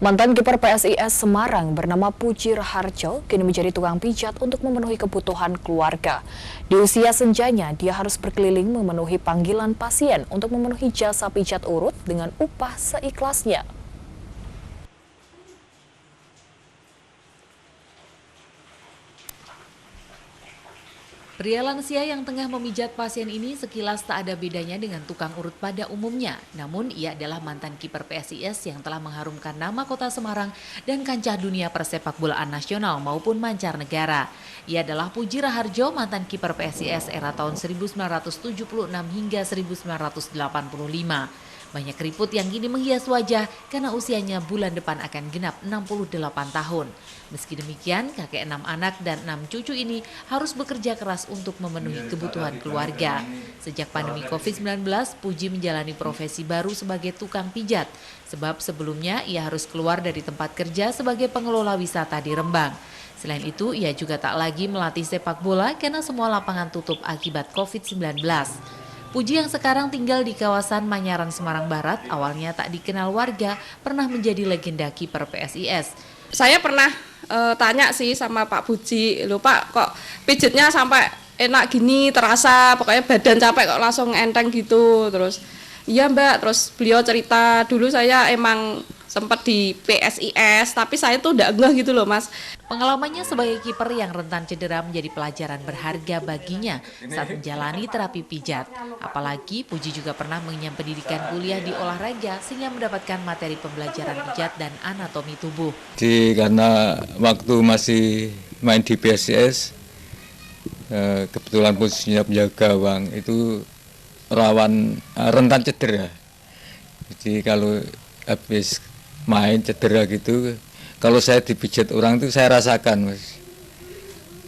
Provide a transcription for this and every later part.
Mantan kiper PSIS Semarang bernama Puji Raharjo kini menjadi tukang pijat untuk memenuhi kebutuhan keluarga. Di usia senjanya, dia harus berkeliling memenuhi panggilan pasien untuk memenuhi jasa pijat urut dengan upah seikhlasnya. Pria lansia yang tengah memijat pasien ini sekilas tak ada bedanya dengan tukang urut pada umumnya. Namun ia adalah mantan kiper PSIS yang telah mengharumkan nama kota Semarang dan kancah dunia persepak bolaan nasional maupun mancanegara. Ia adalah Puji Raharjo, mantan kiper PSIS era tahun 1976 hingga 1985. Banyak keriput yang kini menghias wajah karena usianya bulan depan akan genap 68 tahun. Meski demikian, kakek 6 anak dan 6 cucu ini harus bekerja keras untuk memenuhi kebutuhan keluarga. Sejak pandemi COVID-19, Puji menjalani profesi baru sebagai tukang pijat. Sebab sebelumnya ia harus keluar dari tempat kerja sebagai pengelola wisata di Rembang. Selain itu, ia juga tak lagi melatih sepak bola karena semua lapangan tutup akibat COVID-19. Puji yang sekarang tinggal di kawasan Manyaran, Semarang Barat, awalnya tak dikenal warga, pernah menjadi legenda kiper PSIS. Saya pernah tanya sih sama Pak Puji, "Loh Pak, kok pijitnya sampai enak gini, terasa pokoknya badan capek kok langsung enteng gitu." Terus, "Iya Mbak," terus beliau cerita, "Dulu saya emang sempat di PSIS, tapi saya tuh udah ngeh gitu loh Mas." Pengalamannya sebagai kiper yang rentan cedera menjadi pelajaran berharga baginya saat menjalani terapi pijat. Apalagi Puji juga pernah mengenyam pendidikan kuliah di olahraga sehingga mendapatkan materi pembelajaran pijat dan anatomi tubuh. Karena waktu masih main di PSIS, kebetulan posisinya penjaga gawang itu rawan rentan cedera. Jadi kalau habis main cedera gitu, kalau saya dipijit orang itu saya rasakan, Mas.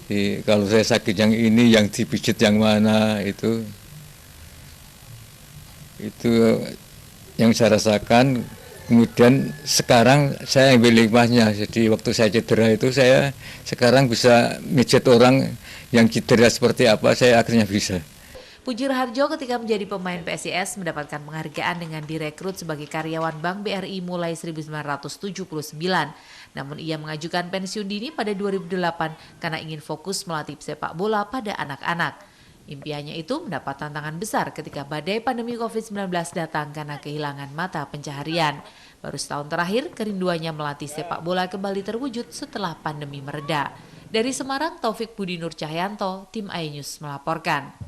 Jadi, kalau saya sakit yang ini, yang dipijit yang mana itu yang saya rasakan. Kemudian sekarang saya ambil hikmahnya. Jadi waktu saya cedera itu saya sekarang bisa mijit orang yang cedera seperti apa, saya akhirnya bisa. Puji Raharjo ketika menjadi pemain PSIS mendapatkan penghargaan dengan direkrut sebagai karyawan Bank BRI mulai 1979. Namun ia mengajukan pensiun dini pada 2008 karena ingin fokus melatih sepak bola pada anak-anak. Impiannya itu mendapat tantangan besar ketika badai pandemi COVID-19 datang karena kehilangan mata pencaharian. Baru setahun terakhir, kerinduannya melatih sepak bola kembali terwujud setelah pandemi mereda. Dari Semarang, Taufik Budi Nur Cahyanto, Tim iNews melaporkan.